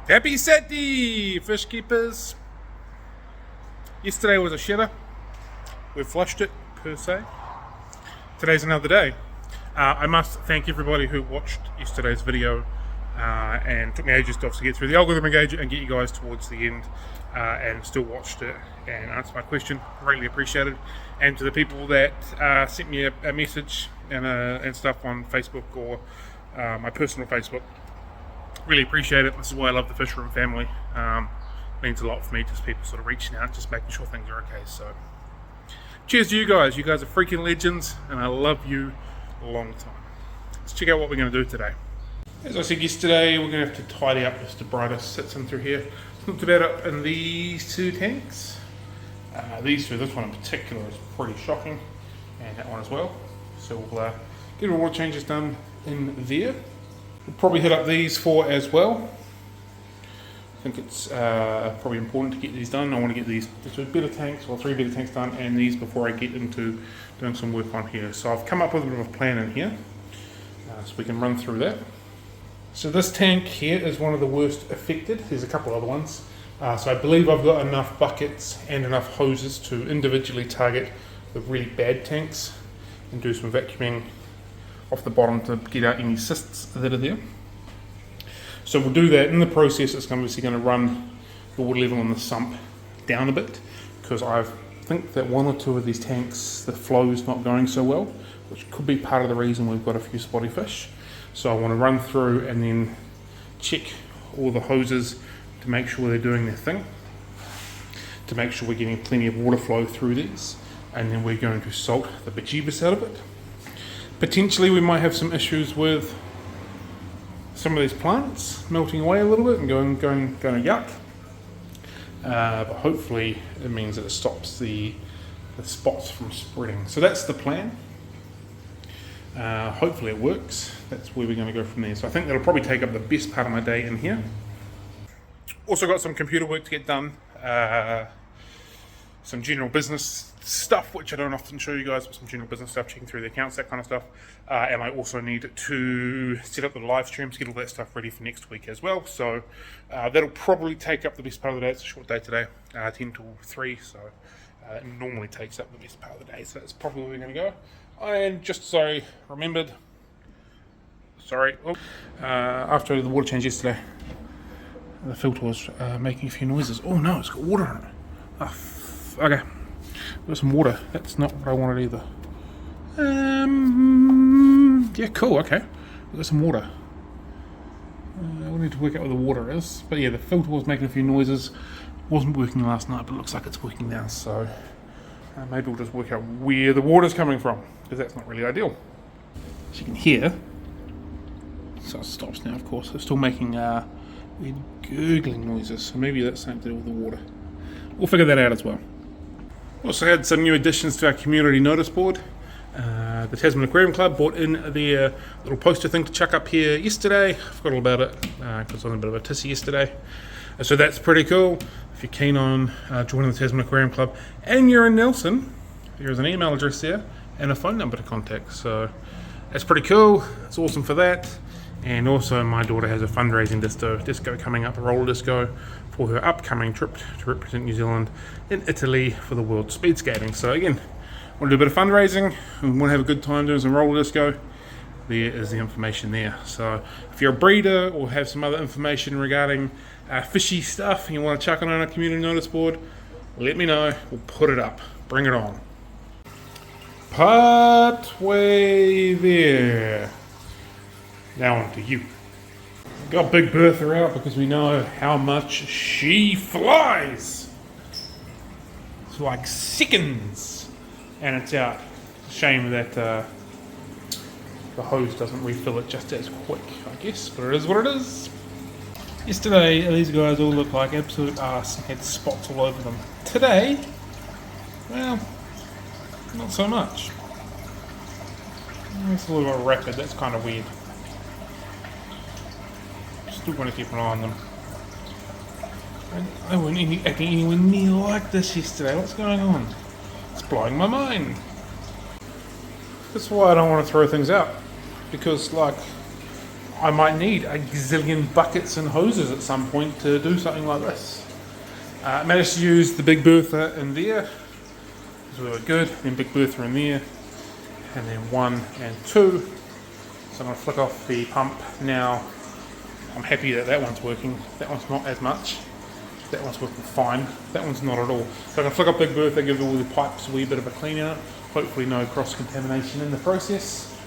Happy Saturday, fish keepers. Yesterday was a shitter. We've flushed it, per se. Today's another day. I must thank everybody who watched yesterday's video and took me ages to obviously get through the algorithm engagement and get you guys towards the end and still watched it and answered my question. Greatly appreciated. And to the people that sent me a message and stuff on Facebook or my personal Facebook, really appreciate it. This is why I love the Fish Room family. Means a lot for me, just people sort of reaching out, just making sure things are okay. So cheers to you guys. You guys are freaking legends and I love you a long time. Let's check out what we're going to do today. As I said yesterday, we're going to have to tidy up Mr. Brightest sits in through here. Looked about up in these two tanks. These two, this one in particular is pretty shocking, and that one as well. So we'll get all water changes done in there. We'll probably hit up these four as well. I think it's probably important to get these done. I want to get these two better tanks, or three better tanks done, and these before I get into doing some work on here. So I've come up with a bit of a plan in here, so we can run through that. So this tank here is one of the worst affected. There's a couple other ones. So I believe I've got enough buckets and enough hoses to individually target the really bad tanks and do some vacuuming off the bottom to get out any cysts that are there. So we'll do that. In the process, it's obviously going to run the water level on the sump down a bit, because I think that one or two of these tanks, the flow is not going so well, which could be part of the reason we've got a few spotty fish. So I want to run through and then check all the hoses to make sure they're doing their thing, to make sure we're getting plenty of water flow through these, and then we're going to salt the bejeebus out of it. Potentially we might have some issues with some of these plants melting away a little bit and going to yuck, but hopefully it means that it stops the spots from spreading. So that's the plan. Hopefully it works. That's where we're going to go from there. So I think that'll probably take up the best part of my day in here. Also got some computer work to get done, some general business stuff, which I don't often show you guys, but some general business stuff, checking through the accounts, that kind of stuff. And I also need to set up the live streams, get all that stuff ready for next week as well. So that'll probably take up the best part of the day. It's a short day today, 10 till 3, so it normally takes up the best part of the day. So that's probably where we're going to go. And just so I remembered, after the water change yesterday, the filter was making a few noises. Oh no, it's got water in it. Oh, okay, got some water. That's not what I wanted either. Yeah, cool, okay. We've got some water. We need to work out where the water is. But yeah, the filter was making a few noises. Wasn't working last night, but it looks like it's working now. So maybe we'll just work out where the water's coming from, because that's not really ideal. As you can hear, so it stops now, of course. It's still making weird gurgling noises, so maybe that's something to do with the water. We'll figure that out as well. Also had some new additions to our community notice board. The Tasman Aquarium Club brought in their little poster thing to chuck up here yesterday. I forgot all about it because I was on a bit of a tissy yesterday. So that's pretty cool. If you're keen on joining the Tasman Aquarium Club and you're in Nelson, there's an email address there and a phone number to contact. So that's pretty cool. It's awesome for that. And also my daughter has a fundraising disco coming up, a roller disco, for her upcoming trip to represent New Zealand in Italy for the World Speed Skating. So again, want to do a bit of fundraising and want to have a good time doing some roller disco, there is the information there. So if you're a breeder or have some other information regarding fishy stuff and you want to chuck it on a community notice board, let me know. We'll put it up. Bring it on. Part way there. Now on to you. Got Big Bertha out because we know how much she flies. It's like seconds, and it's out. It's a shame that the hose doesn't refill it just as quick, I guess, but it is what it is. Yesterday, these guys all looked like absolute arse and had spots all over them. Today, well, not so much. It's a little bit rapid, that's kind of weird. Still going to keep an eye on them. I wasn't acting anywhere near like this yesterday. What's going on? It's blowing my mind. That's why I don't want to throw things out. Because, like, I might need a gazillion buckets and hoses at some point to do something like this. I managed to use the Big Bertha in there. It was really good. Then Big Bertha in there. And then 1 and 2. So I'm going to flick off the pump now. I'm happy that that one's working. That one's not as much. That one's working fine. That one's not at all. So I'm going to flick off Big Bertha, give all the pipes a wee bit of a clean out. Hopefully no cross-contamination in the process.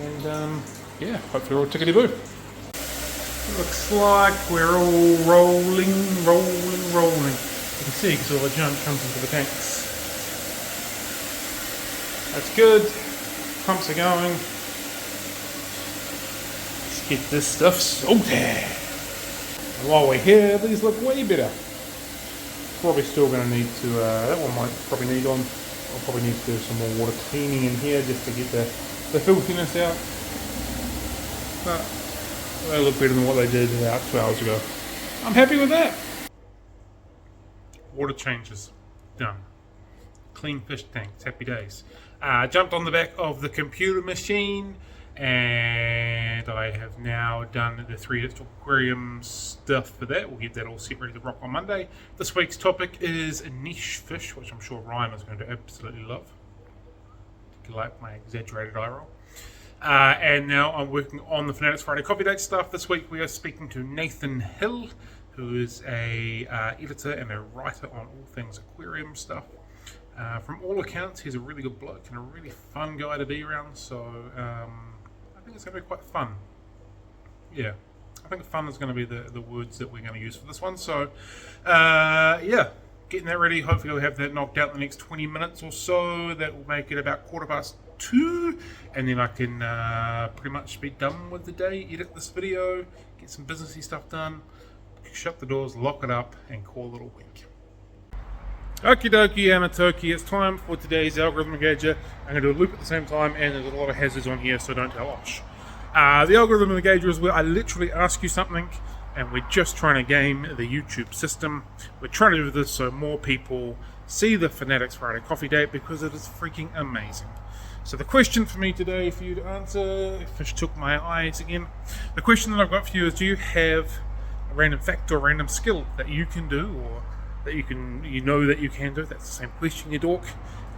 And yeah, hopefully we're all tickety-boo. Looks like we're all rolling. You can see because all the junk comes into the tanks. That's good. Pumps are going. Let's get this stuff salted. And while we're here, these look way better. Probably still going to need to, that one might probably need on. I'll probably need to do some more water cleaning in here just to get the filthiness out. But they look better than what they did about 2 hours ago. I'm happy with that. Water changes. Done. Clean fish tanks. Happy days. Jumped on the back of the computer machine and I have now done the 3 digital aquarium stuff for that. We'll get that all set ready to rock on Monday. This week's topic is niche fish, which I'm sure Ryan is going to absolutely love. You like my exaggerated eye roll. And now I'm working on the Fanatics Friday Coffee Date stuff. This week we are speaking to Nathan Hill, who is a editor and a writer on all things aquarium stuff. From all accounts, he's a really good bloke and a really fun guy to be around, so I think it's going to be quite fun. Yeah, I think fun is going to be the words that we're going to use for this one, so yeah, getting that ready. Hopefully we'll have that knocked out in the next 20 minutes or so. That will make it about 2:15, and then I can pretty much be done with the day, edit this video, get some businessy stuff done, shut the doors, lock it up, and call it a week. Okie dokie, Amatoki, it's time for today's algorithm engager. I'm going to do a loop at the same time, and there's a lot of hazards on here, so don't tell Osh. The algorithm engager is where I literally ask you something, and we're just trying to game the YouTube system. We're trying to do this so more people see the Fanatics Friday Coffee Date because it is freaking amazing. So the question for me today for you to answer, fish took my eyes again. The question that I've got for you is, do you have a random fact or a random skill that you can do, or that you know that you can do? That's the same question, you dork.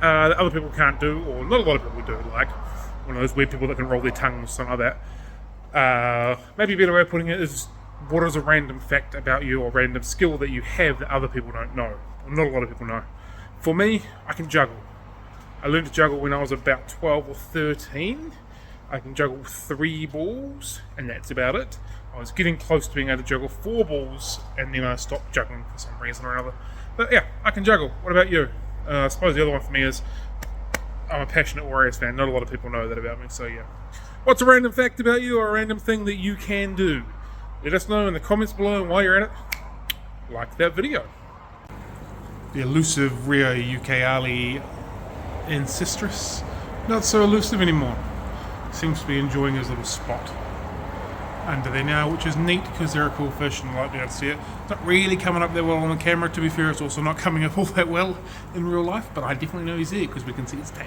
That other people can't do, or not a lot of people do, like one of those weird people that can roll their tongue or something like that. Maybe a better way of putting it is, what is a random fact about you or random skill that you have that other people don't know, or not a lot of people know? For me, I can juggle. I learned to juggle when I was about 12 or 13. I can juggle 3 balls, and that's about it. I was getting close to being able to juggle 4 balls, and then I stopped juggling for some reason or another. But yeah, I can juggle. What about you? I suppose the other one for me is, I'm a passionate Warriors fan. Not a lot of people know that about me, so yeah. What's a random fact about you, or a random thing that you can do? Let us know in the comments below, and while you're at it, like that video. The elusive Rio Ucayali Ancestris, not so elusive anymore. Seems to be enjoying his little spot under there now, which is neat because they're a cool fish and I like to be able to see it. It's not really coming up that well on the camera, to be fair. It's also not coming up all that well in real life, but I definitely know he's there because we can see his tail.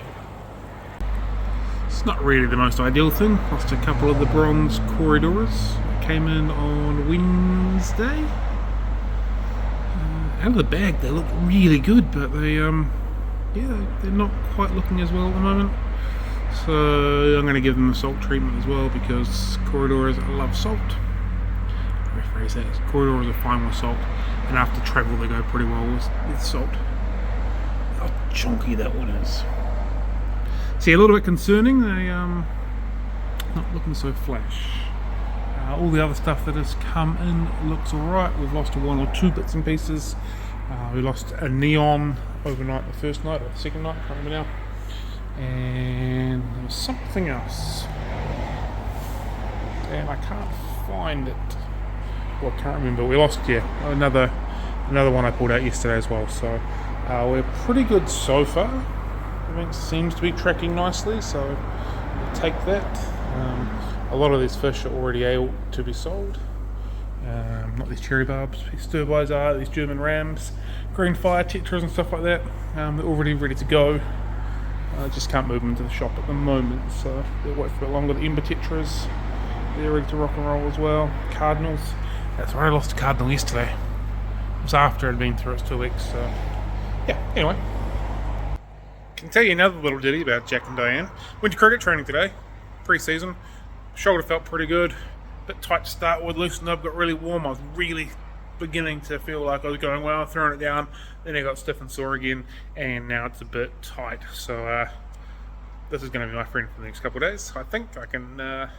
It's not really the most ideal thing. Lost a couple of the bronze corridors. Came in on Wednesday. Out of the bag they look really good, but they yeah, they're not quite looking as well at the moment. So I'm going to give them a salt treatment as well, because corridors love salt. Rephrase that. Corridors are fine with salt, and after travel they go pretty well with salt. How chunky that one is. See, a little bit concerning. They not looking so flash. All the other stuff that has come in looks alright. We've lost 1 or 2 bits and pieces. We lost a neon overnight the first night, or the second night, I can't remember now. And there was something else. And I can't find it. Well, I can't remember. We lost, yeah, another one I pulled out yesterday as well. So we're pretty good so far. Everything seems to be tracking nicely, so we'll take that. A lot of these fish are already able to be sold. Not these cherry barbs, these sturbois are, these German rams, green fire tetras and stuff like that. They're already ready to go. I just can't move them into the shop at the moment, so they'll wait for a bit longer. The ember tetras, They're ready to rock and roll as well. Cardinals. That's where I lost a cardinal yesterday. It was after I'd been through it 2 weeks, so yeah, anyway. Can tell you another little ditty about Jack and Diane. Went to cricket training today, pre-season. Shoulder felt pretty good, bit tight to start with, loosened up, got really warm. I was really beginning to feel like I was going well, throwing it down, then I got stiff and sore again, and now it's a bit tight. So this is going to be my friend for the next couple of days. I think I can, I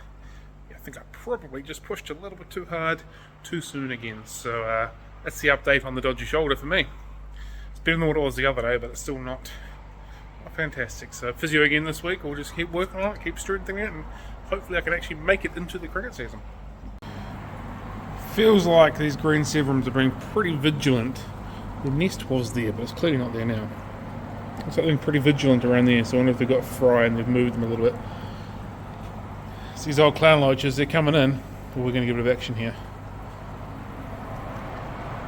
think I probably just pushed a little bit too hard, too soon again. So that's the update on the dodgy shoulder for me. It's better than what it was the other day, but it's still not fantastic. So physio again this week. We'll just keep working on it, keep strengthening it, and hopefully I can actually make it into the cricket season. Feels like these green severums are being pretty vigilant. The nest was there, but it's clearly not there now. It's like being pretty vigilant around there, so I wonder if they've got fry and they've moved them a little bit. So these old clown loaches, they're coming in, but we're going to give a bit of action here.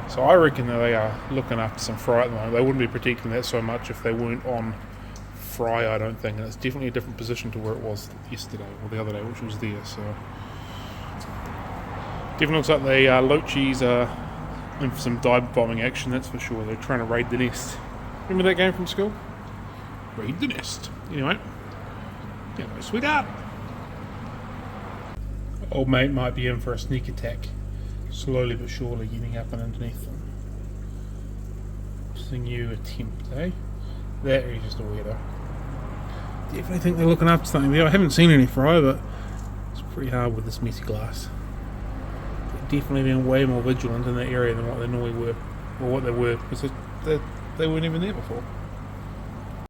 So I reckon that they are looking after some fry at the moment. They wouldn't be protecting that so much if they weren't on fry, I don't think, and it's definitely a different position to where it was yesterday or the other day, which was there. So definitely looks like the loachies are in for some dive bombing action, that's for sure. They're trying to raid the nest. Remember that game from school? Raid the nest. Anyway, sweetheart. Old mate might be in for a sneak attack, slowly but surely getting up and underneath them. Just a new attempt, eh? That is just a weirdo. Definitely think they're looking after something there. I haven't seen any fry, but it's pretty hard with this messy glass. They're definitely being way more vigilant in that area than what they normally were, or what they were, because they weren't even there before.